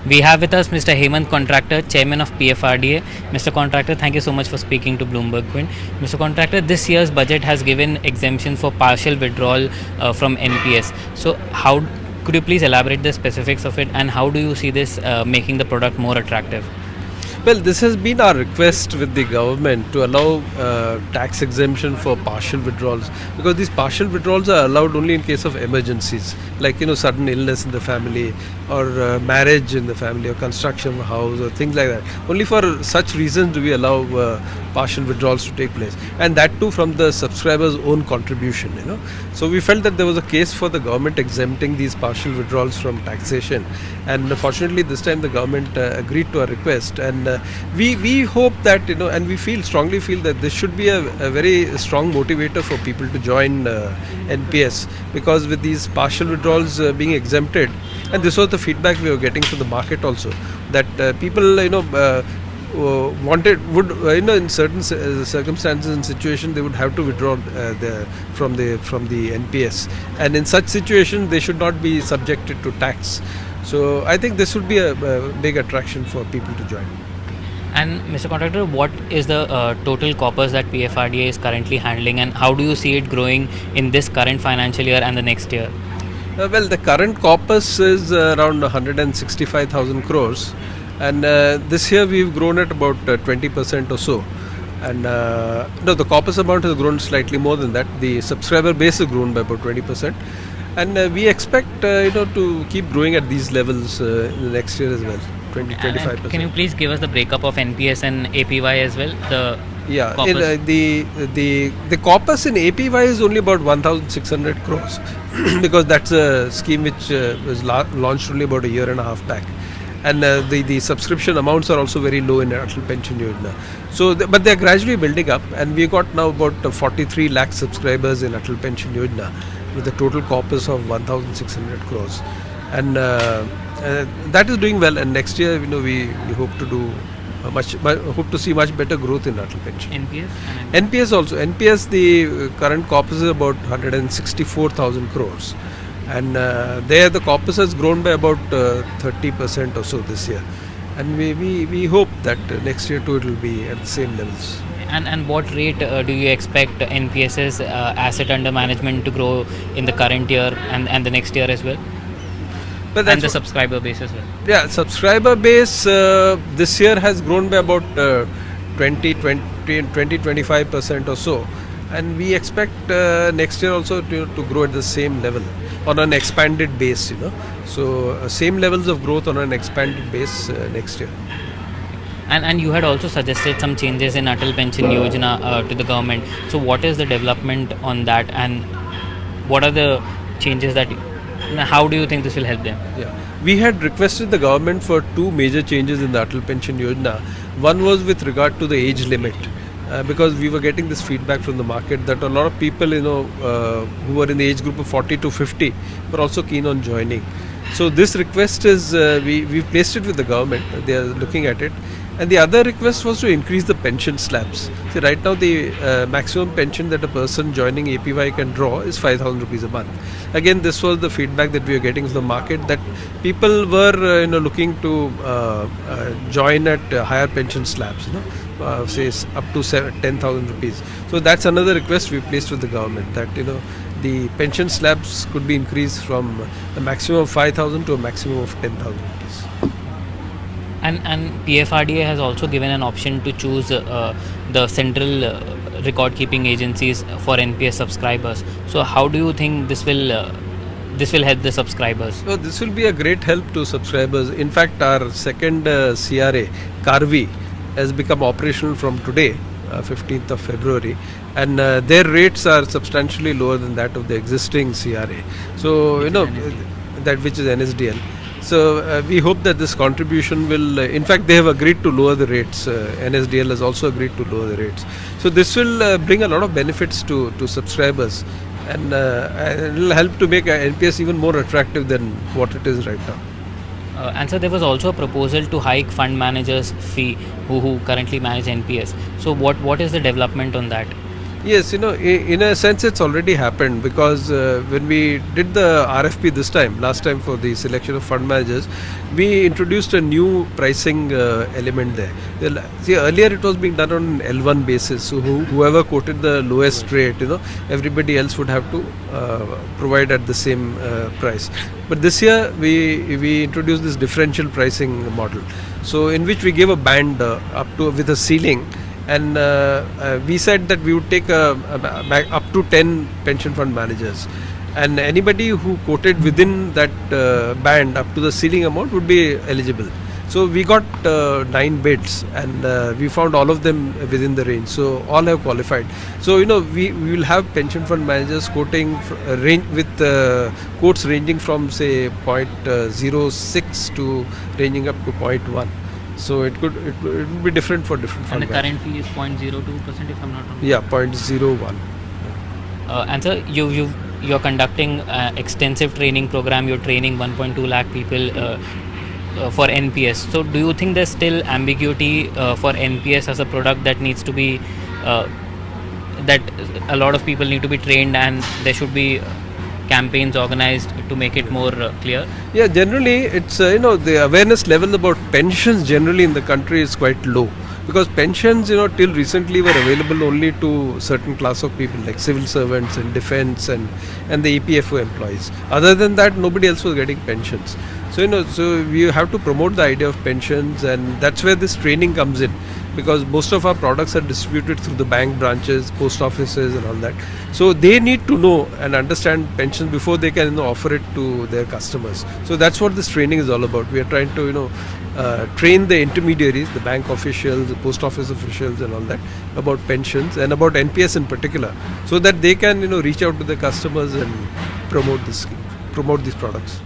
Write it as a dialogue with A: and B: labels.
A: We have with us Mr. Hemant Contractor, Chairman of PFRDA. Mr. Contractor, thank you so much for speaking to Bloomberg Quint. Mr. Contractor, this year's budget has given exemption for partial withdrawal from NPS. So, how could you please elaborate the specifics of it, and how do you see this making the product more attractive?
B: Well, this has been our request with the government to allow tax exemption for partial withdrawals, because these partial withdrawals are allowed only in case of emergencies, like sudden illness in the family, or marriage in the family, or construction of a house, or things like that. Only for such reasons do we allow partial withdrawals to take place, and that too from the subscriber's own contribution. So we felt that there was a case for the government exempting these partial withdrawals from taxation, and fortunately this time the government agreed to our request, and we hope that and we strongly feel that this should be a very strong motivator for people to join NPS, because with these partial withdrawals being exempted, and this was the feedback we were getting from the market also, that people would in certain circumstances and situations they would have to withdraw from the NPS, and in such situations they should not be subjected to tax. So I think this would be a big attraction for people to join.
A: And Mr. Contractor, what is the total corpus that PFRDA is currently handling, and how do you see it growing in this current financial year and the next year?
B: Well, the current corpus is around 165,000 crores, and this year we've grown at about 20% or so. And the corpus amount has grown slightly more than that. The subscriber base has grown by about 20%, and we expect to keep growing at these levels in the next year as well. 20-25%.
A: Can you please give us the breakup of NPS and APY as well?
B: Corpus? The corpus in APY is only about 1,600 crores because that's a scheme which was launched only about a year and a half back, and the subscription amounts are also very low in Atal Pension Yojana. So, but they are gradually building up, and we got now about 43 lakh subscribers in Atal Pension Yojana with a total corpus of 1,600 crores, and that is doing well. And next year, we hope to do hope to see much better growth in Atal Pension.
A: NPS?
B: NPS also. NPS, the current corpus is about 164,000 crores, and there the corpus has grown by about 30% or so this year, and we hope that next year too it will be at the same levels.
A: And what rate do you expect NPS's asset under management to grow in the current year and the next year as well? And the subscriber base as well?
B: Yeah, subscriber base this year has grown by about 20-25% or so, and we expect next year also to grow at the same level on an expanded base. So same levels of growth on an expanded base next year.
A: And you had also suggested some changes in Atal Pension Yojana to the government. So what is the development on that, and what are the changes that? How do you think this will help them?
B: Yeah, we had requested the government for two major changes in the Atal Pension Yojana. One was with regard to the age limit, because we were getting this feedback from the market that a lot of people who were in the age group of 40 to 50 were also keen on joining. So this request is we've placed it with the government. They are looking at it. And the other request was to increase the pension slabs. See, right now the maximum pension that a person joining APY can draw is 5,000 rupees a month. Again, this was the feedback that we were getting from the market, that people were looking to join at higher pension slabs, say up to 10,000 rupees. So that's another request we placed with the government, that the pension slabs could be increased from a maximum of 5,000 to a maximum of 10,000 rupees.
A: And PFRDA has also given an option to choose the central record keeping agencies for NPS subscribers. So how do you think this will help the subscribers?
B: So this will be a great help to subscribers. In fact, our second CRA, Karvi, has become operational from today, 15th of February, and their rates are substantially lower than that of the existing CRA. So that which is NSDL. So we hope that this contribution will, in fact they have agreed to lower the rates, NSDL has also agreed to lower the rates. So this will bring a lot of benefits to subscribers, and it will help to make NPS even more attractive than what it is right now.
A: And so there was also a proposal to hike fund managers' fee who currently manage NPS. So what is the development on that?
B: Yes, in a sense it's already happened, because when we did the RFP last time for the selection of fund managers, we introduced a new pricing element there. See, earlier it was being done on an L1 basis, so whoever quoted the lowest rate, everybody else would have to provide at the same price. But this year we introduced this differential pricing model, so in which we gave a band up to with a ceiling. And we said that we would take up to 10 pension fund managers, and anybody who quoted within that band up to the ceiling amount would be eligible. So we got 9 bids, and we found all of them within the range, so all have qualified. So we will have pension fund managers quoting range with quotes ranging from say 0.06 to ranging up to 0.1. So it would be different for different fund.
A: And the current fee is 0.02%, if I'm not wrong.
B: Yeah, 0.01.
A: And sir, you're conducting extensive training program. You're training 1.2 lakh people for NPS. So do you think there's still ambiguity for NPS as a product that needs to be that a lot of people need to be trained, and there should be campaigns organized to make it more clear?
B: Yeah, generally it's the awareness level about pensions generally in the country is quite low, because pensions till recently were available only to certain class of people like civil servants and defense and the EPFO employees. Other than that, nobody else was getting pensions. So so we have to promote the idea of pensions, and that's where this training comes in, because most of our products are distributed through the bank branches, post offices and all that. So they need to know and understand pensions before they can offer it to their customers. So that's what this training is all about. We are trying to train the intermediaries, the bank officials, the post office officials and all that, about pensions and about NPS in particular, so that they can reach out to the customers and promote this scheme, promote these products.